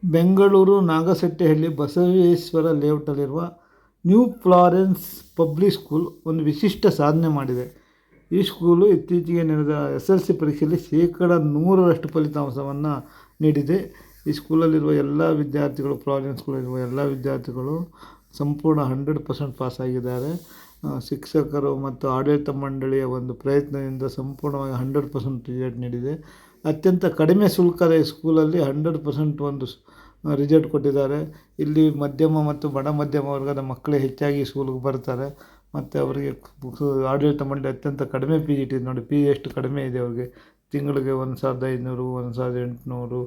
ಬೆಂಗಳೂರು ನಾಗಸೆಟ್ಟಿಹಳ್ಳಿ ಬಸವೇಶ್ವರ ಲೇಔಟಲ್ಲಿರುವ new Florence public school ಒಂದು ವಿಶಿಷ್ಟ ಸಾಧನೆ ಮಾಡಿದೆ. ಈ ಸ್ಕೂಲು ಇತ್ತೀಚೆಗೆ ನಡೆದ SSLC ಪರೀಕ್ಷೆಯಲ್ಲಿ 100% ಫಲಿತಾಂಶವನ್ನು ನೀಡಿದೆ. ಈ ಸ್ಕೂಲಲ್ಲಿರುವ ಎಲ್ಲ ವಿದ್ಯಾರ್ಥಿಗಳು, ಫ್ಲಾರೆನ್ಸ್ ಸ್ಕೂಲಲ್ಲಿರುವ ಎಲ್ಲ ವಿದ್ಯಾರ್ಥಿಗಳು ಸಂಪೂರ್ಣ 100% ಪಾಸಾಗಿದ್ದಾರೆ. ಶಿಕ್ಷಕರು ಮತ್ತು ಆಡಳಿತ ಮಂಡಳಿಯ ಒಂದು ಪ್ರಯತ್ನದಿಂದ ಸಂಪೂರ್ಣವಾಗಿ 100% ರಿಸಲ್ಟ್ ನೀಡಿದೆ. ಅತ್ಯಂತ ಕಡಿಮೆ ಶುಲ್ಕದ ಈ ಸ್ಕೂಲಲ್ಲಿ 100% ಒಂದು ರಿಸಲ್ಟ್ ಕೊಟ್ಟಿದ್ದಾರೆ. ಇಲ್ಲಿ ಮಧ್ಯಮ ಮತ್ತು ಬಡ ಮಧ್ಯಮ ವರ್ಗದ ಮಕ್ಕಳೇ ಹೆಚ್ಚಾಗಿ ಸ್ಕೂಲಿಗೆ ಬರ್ತಾರೆ ಮತ್ತು ಅವರಿಗೆ ಆಡಳಿತ ಮಂಡಳಿ ಅತ್ಯಂತ ಕಡಿಮೆ ಫೀಸ್ ಇಟ್ಟಿದೆ. ನೋಡಿ, ಫೀಸ್ ಎಷ್ಟು ಕಡಿಮೆ ಇದೆ ಅವರಿಗೆ. ತಿಂಗಳಿಗೆ 1500, 1800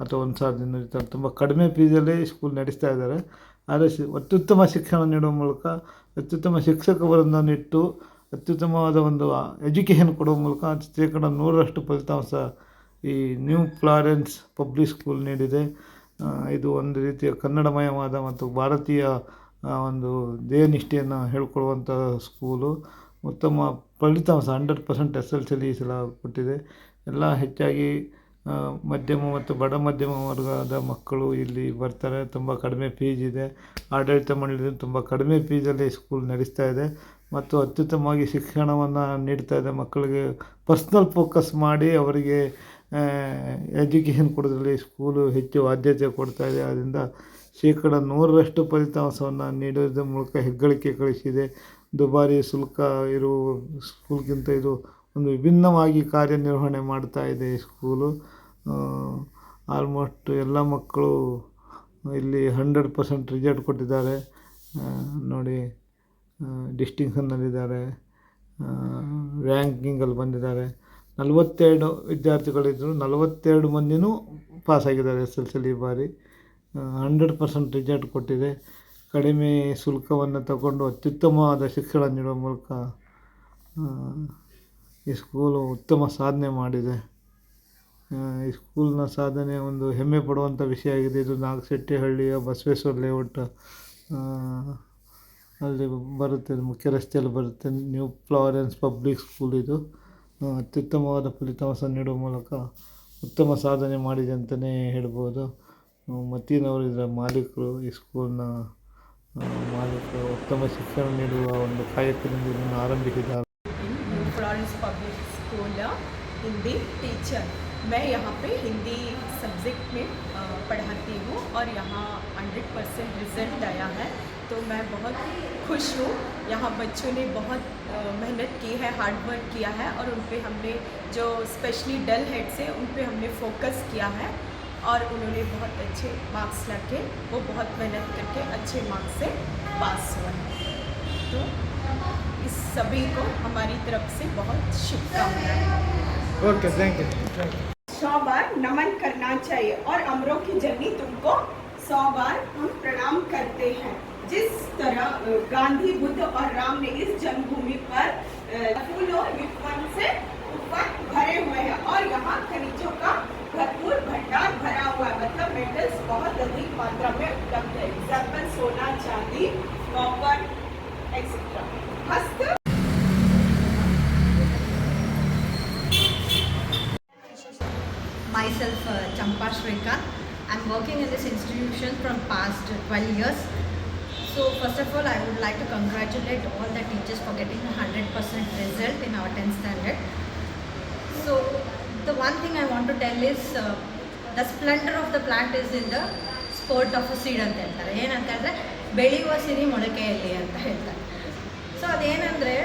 ಅಥವಾ 1200 ಈ ಥರ ತುಂಬ ಕಡಿಮೆ ಫೀಸಲ್ಲೇ ಸ್ಕೂಲ್ ನಡೆಸ್ತಾ ಇದ್ದಾರೆ. ಆದರೆ ಅತ್ಯುತ್ತಮ ಶಿಕ್ಷಣ ನೀಡುವ ಮೂಲಕ, ಅತ್ಯುತ್ತಮ ಶಿಕ್ಷಕರನ್ನು ಇಟ್ಟು ಅತ್ಯುತ್ತಮವಾದ ಒಂದು ಎಜುಕೇಷನ್ ಕೊಡುವ ಮೂಲಕ 100% ಫಲಿತಾಂಶ ಈ ನ್ಯೂ ಫ್ಲಾರೆನ್ಸ್ ಪಬ್ಲಿಕ್ ಸ್ಕೂಲ್ ನೀಡಿದೆ. ಇದು ಒಂದು ರೀತಿಯ ಕನ್ನಡಮಯವಾದ ಮತ್ತು ಭಾರತೀಯ ಒಂದು ಧ್ಯೇಯನಿಷ್ಠೆಯನ್ನು ಹೇಳ್ಕೊಡುವಂಥ ಸ್ಕೂಲು. ಉತ್ತಮ ಫಲಿತಾಂಶ 100% SSLCಯಲ್ಲಿ ಈ ಸಲ ಕೊಟ್ಟಿದೆ. ಎಲ್ಲ ಹೆಚ್ಚಾಗಿ ಮಧ್ಯಮ ಮತ್ತು ಬಡ ಮಧ್ಯಮ ವರ್ಗದ ಮಕ್ಕಳು ಇಲ್ಲಿ ಬರ್ತಾರೆ. ತುಂಬ ಕಡಿಮೆ ಫೀಸ್ ಇದೆ. ಆಡಳಿತ ಮಂಡಳಿ ತುಂಬ ಕಡಿಮೆ ಫೀಸಲ್ಲಿ ಸ್ಕೂಲ್ ನಡೆಸ್ತಾ ಇದೆ ಮತ್ತು ಅತ್ಯುತ್ತಮವಾಗಿ ಶಿಕ್ಷಣವನ್ನು ನೀಡ್ತಾ ಇದೆ. ಮಕ್ಕಳಿಗೆ ಪರ್ಸ್ನಲ್ ಫೋಕಸ್ ಮಾಡಿ ಅವರಿಗೆ ಎಜುಕೇಷನ್ ಕೊಡೋದ್ರಲ್ಲಿ ಸ್ಕೂಲು ಹೆಚ್ಚು ಆದ್ಯತೆ ಕೊಡ್ತಾ ಇದೆ. ಆದ್ದರಿಂದ 100% ಫಲಿತಾಂಶವನ್ನು ನೀಡೋದ್ರ ಮೂಲಕ ಹೆಗ್ಗಳಿಕೆ ಗಳಿಸಿದೆ. ದುಬಾರಿ ಶುಲ್ಕ ಇರುವ ಸ್ಕೂಲ್ಗಿಂತ ಇದು ಒಂದು ವಿಭಿನ್ನವಾಗಿ ಕಾರ್ಯನಿರ್ವಹಣೆ ಮಾಡ್ತಾ ಇದೆ ಈ ಸ್ಕೂಲು. ಆಲ್ಮೋಸ್ಟ್ ಎಲ್ಲ ಮಕ್ಕಳು ಇಲ್ಲಿ 100% ರಿಸಲ್ಟ್ ಕೊಟ್ಟಿದ್ದಾರೆ. ನೋಡಿ, ಡಿಸ್ಟಿಂಕ್ಷನ್ನಲ್ಲಿದ್ದಾರೆ, ರ್ಯಾಂಕಿಂಗಲ್ಲಿ ಬಂದಿದ್ದಾರೆ. 42 ವಿದ್ಯಾರ್ಥಿಗಳಿದ್ದರು, 42 ಮಂದಿನೂ ಪಾಸಾಗಿದ್ದಾರೆ SSLCಯಲ್ಲಿ. ಈ ಬಾರಿ 100% ರಿಸಲ್ಟ್ ಕೊಟ್ಟಿದೆ. ಕಡಿಮೆ ಶುಲ್ಕವನ್ನು ತಗೊಂಡು ಅತ್ಯುತ್ತಮವಾದ ಶಿಕ್ಷಣ ನೀಡುವ ಮೂಲಕ ಈ ಸ್ಕೂಲು ಉತ್ತಮ ಸಾಧನೆ ಮಾಡಿದೆ. ಈ ಸ್ಕೂಲ್ನ ಸಾಧನೆ ಒಂದು ಹೆಮ್ಮೆ ಪಡುವಂಥ ವಿಷಯ ಆಗಿದೆ. ಇದು ನಾಗಸೆಟ್ಟಿಹಳ್ಳಿಯ ಬಸವೇಶ್ವರ ಲೇಔಟ್ ಅಲ್ಲಿ ಬರುತ್ತೆ, ಮುಖ್ಯ ರಸ್ತೆಯಲ್ಲಿ ಬರುತ್ತೆ. ನ್ಯೂ ಫ್ಲಾರೆನ್ಸ್ ಪಬ್ಲಿಕ್ ಸ್ಕೂಲ್ ಇದು ಅತ್ಯುತ್ತಮವಾದ ಫಲಿತಾಂಶ ನೀಡುವ ಮೂಲಕ ಉತ್ತಮ ಸಾಧನೆ ಮಾಡಿದೆ ಅಂತಲೇ ಹೇಳ್ಬೋದು. ಮತೀನವರು ಇದರ ಮಾಲೀಕರು, ಈ ಸ್ಕೂಲ್ನ ಮಾಲೀಕರು. ಉತ್ತಮ ಶಿಕ್ಷಣ ನೀಡುವ ಒಂದು ಕಾಯಕದಿಂದ ಇದನ್ನು ಆರಂಭಿಸಿದ್ದಾರೆ. फ्लॉरेंस पब्लिक स्कूल हिंदी टीचर, मैं यहाँ पे हिंदी सब्जेक्ट में पढ़ाती हूँ और यहाँ 100% रिज़ल्ट आया है, तो मैं बहुत खुश हूँ. यहाँ बच्चों ने बहुत मेहनत की है, हार्ड वर्क किया है और उन पे हमने जो स्पेशली डल हेड्स है उन पे हमने फोकस किया है और उन्होंने बहुत अच्छे मार्क्स ला के, वो बहुत मेहनत करके अच्छे मार्क्स से पास हुआ है. तो इस सभी को हमारी तरफ से बहुत शुभकामनाएं. Okay, thank you. 100 बार नमन करना चाहिए और अमरों की जननी तुमको 100 बार हम प्रणाम करते हैं. जिस तरह गांधी, बुद्ध और राम ने इस जन्मभूमि पर फूलों विपवन से ऊपर भरे हुए हैं और यहाँ खनिजों का भरपूर भंडार भरा हुआ है. मतलब मेटल्स बहुत अधिक मात्रा में उपलब्ध है. एग्जाम्पल सोना, चांदी, कॉपर एक्सेट्रा. हस्त Myself Champa Shrikant. I'm working in this institution from past 12 years. So first of all, I would like to congratulate all the teachers for getting a 100% result in our 10th standard. So the one thing I want to tell is the splendor of the plant is in the sport of a seed ಅಂತ ಹೇಳ್ತಾರೆ. ಏನಂತಂದರೆ ಬೆಳೆಯುವ ಸಿರಿ ಮೊಳಕೆಯಲ್ಲಿ ಅಂತ ಹೇಳ್ತಾರೆ. So ಅದೇನೆಂದರೆ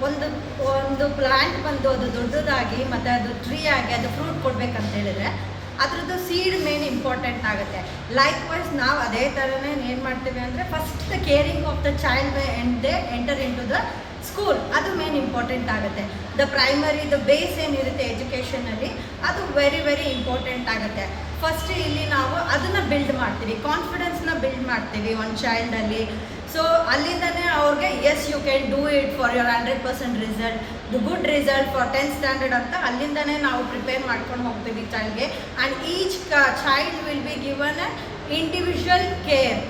ಒಂದು plant ಬಂದು ಅದು ದೊಡ್ಡದಾಗಿ ಮತ್ತು ಅದು ಟ್ರೀ ಆಗಿ ಅದು ಫ್ರೂಟ್ ಕೊಡಬೇಕಂತ ಹೇಳಿದರೆ ಅದ್ರದ್ದು ಸೀಡ್ ಮೇನ್ ಇಂಪಾರ್ಟೆಂಟ್ ಆಗುತ್ತೆ. ಲೈಕ್ ವೈಸ್ ನಾವು ಅದೇ ಥರನೇ ಏನು ಮಾಡ್ತೀವಿ ಅಂದರೆ first the caring of the child they enter into the school, ಅದು ಮೇನ್ ಇಂಪಾರ್ಟೆಂಟ್ ಆಗುತ್ತೆ. ದ ಪ್ರೈಮರಿ, ದ ಬೇಸ್ ಏನಿರುತ್ತೆ ಎಜುಕೇಷನಲ್ಲಿ, ಅದು ವೆರಿ ವೆರಿ ಇಂಪಾರ್ಟೆಂಟ್ ಆಗುತ್ತೆ. ಫಸ್ಟ್ ಇಲ್ಲಿ ನಾವು ಅದನ್ನು ಬಿಲ್ಡ್ ಮಾಡ್ತೀವಿ, ಕಾನ್ಫಿಡೆನ್ಸ್ನ ಬಿಲ್ಡ್ ಮಾಡ್ತೀವಿ ಒಂದು ಚೈಲ್ಡಲ್ಲಿ. ಸೊ ಅಲ್ಲಿಂದನೇ ಅವ್ರಿಗೆ yes you can do it for your 100% result, the good result for 10th standard ಅಂತ ಅಲ್ಲಿಂದನೇ ನಾವು ಪ್ರಿಪೇರ್ ಮಾಡ್ಕೊಂಡು ಹೋಗ್ತೀವಿ ಚೈಲ್ಡ್ಗೆ. And each child will be given a individual care.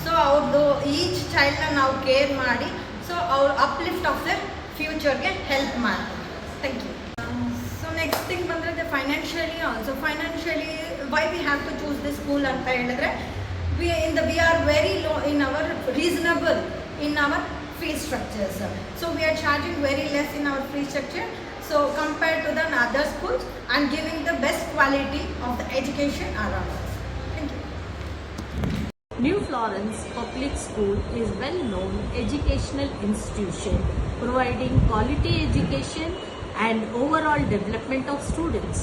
So ಅವ್ರದ್ದು ಈಚ್ ಚೈಲ್ಡ್ನ ನಾವು ಕೇರ್ ಮಾಡಿ ಸೊ ಅವ್ರ ಅಪ್ಲಿಫ್ಟ್ ಆಫ್ ದರ್ ಫ್ಯೂಚರ್ಗೆ ಹೆಲ್ಪ್ ಮಾಡ್ತೀವಿ. Thank you. So next thing ಬಂದರೆ financially also financially why we have to choose this school ಅಂತ ಹೇಳಿದ್ರೆ we are very low in our reasonable in our fee structures. So we are charging very less in our fee structure. So compared to the other schools and giving the best quality of the education around us. Thank you. New Florence Public School is well-known educational institution providing quality education and overall development of students.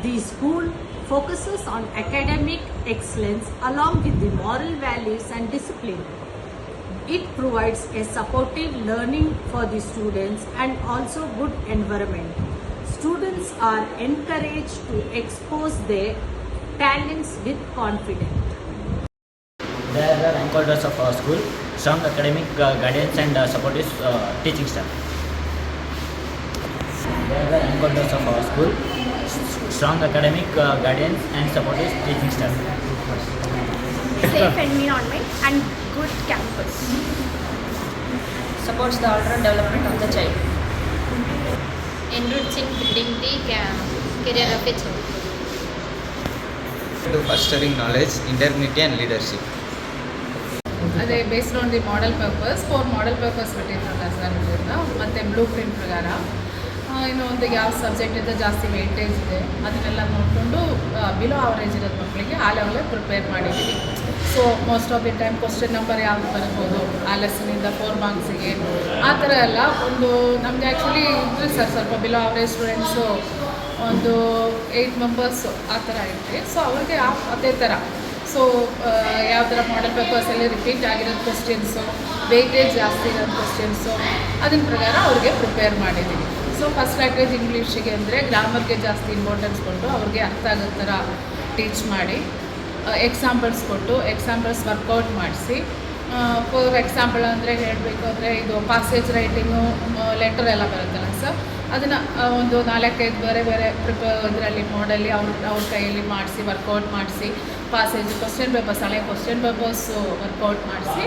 The school focuses on academic excellence along with the moral values and discipline. It provides a supportive learning for the students and also good environment. Students are encouraged to expose their talents with confidence. They are the rank holders of our school, strong academic guidance and supportive teaching staff. They are the rank holders of our school, strong academic guidance and supportive teaching staff. Safe environment and good campus. Supports the all-round development of the child. Enrich in building the career of a child. To fostering knowledge, integrity and leadership. ಅದೇ based on the model purpose 4 model purpose ಬಿಟ್ಟಿದ್ರಲ್ಲ sir ಇದರಿಂದ ಮತ್ತು blue print ಪ್ರಕಾರ ಇನ್ನು ಒಂದು ಯಾವ ಸಬ್ಜೆಕ್ಟಿಂದ ಜಾಸ್ತಿ weightage ಇದೆ ಅದನ್ನೆಲ್ಲ ನೋಡಿಕೊಂಡು ಬಿಲೋ ಅವರೇಜ್ ಇರೋದು ಮಕ್ಕಳಿಗೆ ಆ ಲೆವೆಲೇ ಪ್ರಿಪೇರ್ ಮಾಡಿದ್ದೀವಿ. So most of the time question number ಯಾವ್ದು ಬರ್ಬೋದು ಆ ಲೆಸನಿಂದ 4 ಮಾರ್ಕ್ಸಿಗೆ ಆ ಥರ ಎಲ್ಲ ಒಂದು ನಮಗೆ ಆ್ಯಕ್ಚುಲಿ ಇದ್ರಿ ಸರ್ ಸ್ವಲ್ಪ ಬಿಲೋ ಅವರೇಜ್ ಸ್ಟೂಡೆಂಟ್ಸು ಒಂದು 8 ಮೆಂಬರ್ಸು ಆ ಥರ ಇದ್ರಿ. ಸೊ ಅವ್ರಿಗೆ ಅದೇ ಥರ ಸೊ ಯಾವ ಥರ ಮಾಡೆಲ್ ಪೇಪರ್ಸಲ್ಲಿ ರಿಪೀಟ್ ಆಗಿರೋದು ಕ್ವಶನ್ಸು ವೇಟೇಜ್ ಜಾಸ್ತಿ ಇರೋದು ಕ್ವಶನ್ಸು ಅದನ್ನ ಪ್ರಕಾರ ಅವ್ರಿಗೆ ಪ್ರಿಪೇರ್ ಮಾಡಿದ್ದೀವಿ. ಸೊ ಫಸ್ಟ್ ಲ್ಯಾಂಗ್ವೇಜ್ ಇಂಗ್ಲೀಷಿಗೆ ಅಂದರೆ ಗ್ರಾಮರ್ಗೆ ಜಾಸ್ತಿ ಇಂಪಾರ್ಟೆನ್ಸ್ ಕೊಟ್ಟು ಅವ್ರಿಗೆ ಅರ್ಥ ಆಗೋ ಥರ ಟೀಚ್ ಮಾಡಿ ಎಕ್ಸಾಂಪಲ್ಸ್ ಕೊಟ್ಟು ಎಕ್ಸಾಂಪಲ್ಸ್ ವರ್ಕೌಟ್ ಮಾಡಿಸಿ ಫಾರ್ ಎಕ್ಸಾಂಪಲ್ ಅಂದರೆ ಹೇಳಬೇಕು ಅಂದರೆ ಇದು ಪಾಸೇಜ್ ರೈಟಿಂಗು ಲೆಟರ್ ಎಲ್ಲ ಬರುತ್ತಲ್ಲ ಸರ್ ಅದನ್ನು ಒಂದು 4-5 ಬೇರೆ ಬೇರೆ ಇದರಲ್ಲಿ ಮಾಡಲ್ಲಿ ಅವ್ರ ಕೈಯಲ್ಲಿ ಮಾಡಿಸಿ ವರ್ಕೌಟ್ ಮಾಡಿಸಿ ಪಾಸೇಜ್ ಕ್ವಶನ್ ಪೇಪರ್ಸ್ ಹಳೆ ಕ್ವಶನ್ ಪೇಪರ್ಸು ವರ್ಕೌಟ್ ಮಾಡಿಸಿ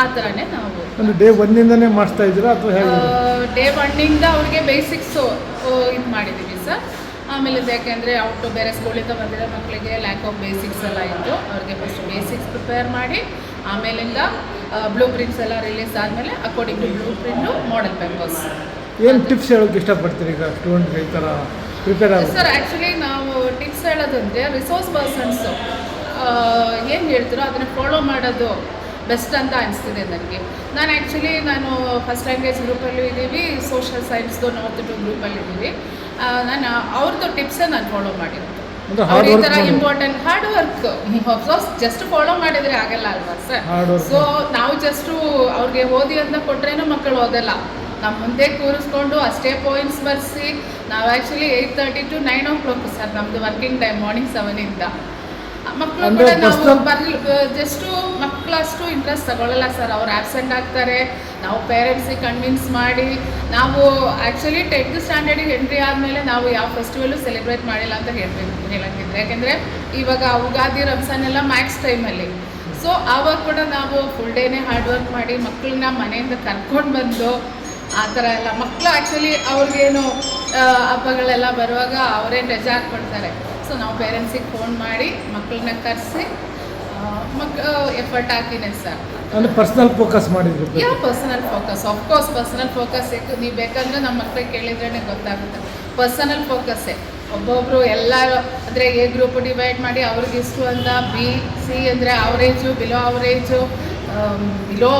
ಆ ಥರನೇ ನಾವು ಒಂದು ಡೇ 1ಇಂದನೇ ಮಾಡಿಸ್ತಾ ಇದ್ದೀರಾ ಅಥವಾ ಹೇಗೆ? ಡೇ 1ಇಂದ ಅವ್ರಿಗೆ ಬೇಸಿಕ್ಸು ಇದು ಮಾಡಿದ್ದೀವಿ ಸರ್. ಆಮೇಲೆ ಯಾಕೆಂದರೆ ಔಟು ಬೇರೆ ಸ್ಕೂಲಿಂದ ಬಂದಿರೋ ಮಕ್ಕಳಿಗೆ ಲ್ಯಾಕ್ ಆಫ್ ಬೇಸಿಕ್ಸ್ ಎಲ್ಲ ಇತ್ತು. ಅವ್ರಿಗೆ ಫಸ್ಟ್ ಬೇಸಿಕ್ಸ್ ಪ್ರಿಪೇರ್ ಮಾಡಿ ಆಮೇಲಿಂದ ಬ್ಲೂ ಪ್ರಿಂಟ್ಸ್ ಎಲ್ಲ ರಿಲೀಸ್ ಆದಮೇಲೆ according to blueprint model papers. ಏನು ಟಿಪ್ಸ್ ಹೇಳೋಕ್ಕೆ ಇಷ್ಟಪಡ್ತೀರಿ ಈಗ ಸ್ಟೂಡೆಂಟ್ಗೆ ಈ ಥರ ಪ್ರಿಪೇರ್ ಆಗುತ್ತೆ? ಸರ್ ಆ್ಯಕ್ಚುಲಿ ನಾವು ಟಿಪ್ಸ್ ಹೇಳೋದಂದರೆ ರಿಸೋರ್ಸ್ ಪರ್ಸನ್ಸು ಏನು ಹೇಳ್ತೀರೋ ಅದನ್ನು ಫಾಲೋ ಮಾಡೋದು ಬೆಸ್ಟ್ ಅಂತ ಅನಿಸ್ತಿದೆ ನನಗೆ. ನಾನು ಫಸ್ಟ್ ಲ್ಯಾಂಗ್ವೇಜ್ ಗ್ರೂಪಲ್ಲೂ ಇದ್ದೀವಿ, ಸೋಷಿಯಲ್ ಸೈನ್ಸ್ದು ನಾರ್ತ್ 2 ಗ್ರೂಪಲ್ಲಿ ಇದ್ದೀವಿ. ನಾನು ಅವ್ರದ್ದು ಟಿಪ್ಸೇ ನಾನು ಫಾಲೋ ಮಾಡಿರೋದು. ಅವ್ರು ಈ ಥರ important hard work of course just follow ಮಾಡಿದರೆ ಆಗಲ್ಲ ಅಲ್ವಾ ಸರ್. ಸೊ ನಾವು ಜಸ್ಟು ಅವ್ರಿಗೆ ಓದಿ ಅಂತ ಕೊಟ್ರೇನೂ ಮಕ್ಕಳು ಓದಲ್ಲ. ನಮ್ಮ ಮುಂದೆ ಕೂರಿಸ್ಕೊಂಡು ಅಷ್ಟೇ ಪಾಯಿಂಟ್ಸ್ ಬರೆಸಿ ನಾವು ಆ್ಯಕ್ಚುಲಿ 8:30 to 9 o'clock ಸರ್ ನಮ್ಮದು ವರ್ಕಿಂಗ್ ಟೈಮ್ ಮಾರ್ನಿಂಗ್ 7ಇಂದ. ಮಕ್ಕಳು ಕೂಡ ನಾವು ಜಸ್ಟು ಮಕ್ಕಳಷ್ಟು ಇಂಟ್ರೆಸ್ಟ್ ತಗೊಳ್ಳಲ್ಲ ಸರ್. ಅವ್ರು ಆ್ಯಬ್ಸೆಂಟ್ ಆಗ್ತಾರೆ. ನಾವು ಪೇರೆಂಟ್ಸಿಗೆ ಕನ್ವಿನ್ಸ್ ಮಾಡಿ ನಾವು ಆ್ಯಕ್ಚುಲಿ 10th ಸ್ಟ್ಯಾಂಡರ್ಡಿಗೆ ಎಂಟ್ರಿ ಆದಮೇಲೆ ನಾವು ಯಾವ ಫೆಸ್ಟಿವಲು ಸೆಲೆಬ್ರೇಟ್ ಮಾಡಿಲ್ಲ ಅಂತ ಹೇಳಂಗಿದ್ರೆ ಯಾಕೆಂದರೆ ಇವಾಗ ಉಗಾದಿ ರಂಜಾನ್ ಎಲ್ಲ ಮ್ಯಾಕ್ಸ್ ಟೈಮಲ್ಲಿ. ಸೊ ಆವಾಗ ಕೂಡ ನಾವು ಫುಲ್ ಡೇನೇ ಹಾರ್ಡ್ ವರ್ಕ್ ಮಾಡಿ ಮಕ್ಕಳನ್ನ ಮನೆಯಿಂದ ಕರ್ಕೊಂಡು ಬಂದು ಆ ಥರ ಎಲ್ಲ ಮಕ್ಕಳು ಆ್ಯಕ್ಚುಲಿ ಅವ್ರಿಗೇನು ಹಬ್ಬಗಳೆಲ್ಲ ಬರುವಾಗ ಅವರೇ ರಜೆ ಹಾಕ್ಕೊಡ್ತಾರೆ. ಸೊ ನಾವು ಪೇರೆಂಟ್ಸಿಗೆ ಫೋನ್ ಮಾಡಿ ಮಕ್ಕಳನ್ನ ಕರೆಸಿ ಎಫರ್ಟ್ ಹಾಕಿನೇ ಸರ್. ಅಂದರೆ ಪರ್ಸ್ನಲ್ ಫೋಕಸ್ ಮಾಡಿದ್ರು? Personal focus of course personal focus ನೀವು ಬೇಕಂದರೆ ನಮ್ಮ ಮಕ್ಕಳಿಗೆ ಕೇಳಿದ್ರೇ ಗೊತ್ತಾಗುತ್ತೆ. ಪರ್ಸನಲ್ ಫೋಕಸ್ಸೇ ಒಬ್ಬೊಬ್ಬರು ಎಲ್ಲರೂ ಅಂದರೆ ಎ ಗ್ರೂಪ್ ಡಿವೈಡ್ ಮಾಡಿ ಅವ್ರಿಗೆ ಇಷ್ಟು ಅಂತ ಬಿ ಸಿ ಅಂದರೆ ಅವರೇಜು ಬಿಲೋ ಅವರೇಜು ಬಿಲೋ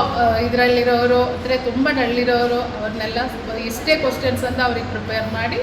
ಇದರಲ್ಲಿರೋರು ಅಂದರೆ ತುಂಬ ಡಳ್ಳಿರೋರು ಅವ್ರನ್ನೆಲ್ಲ ಇಷ್ಟೇ ಕ್ವಶನ್ಸ್ ಅಂತ ಅವ್ರಿಗೆ ಪ್ರಿಪೇರ್ ಮಾಡಿ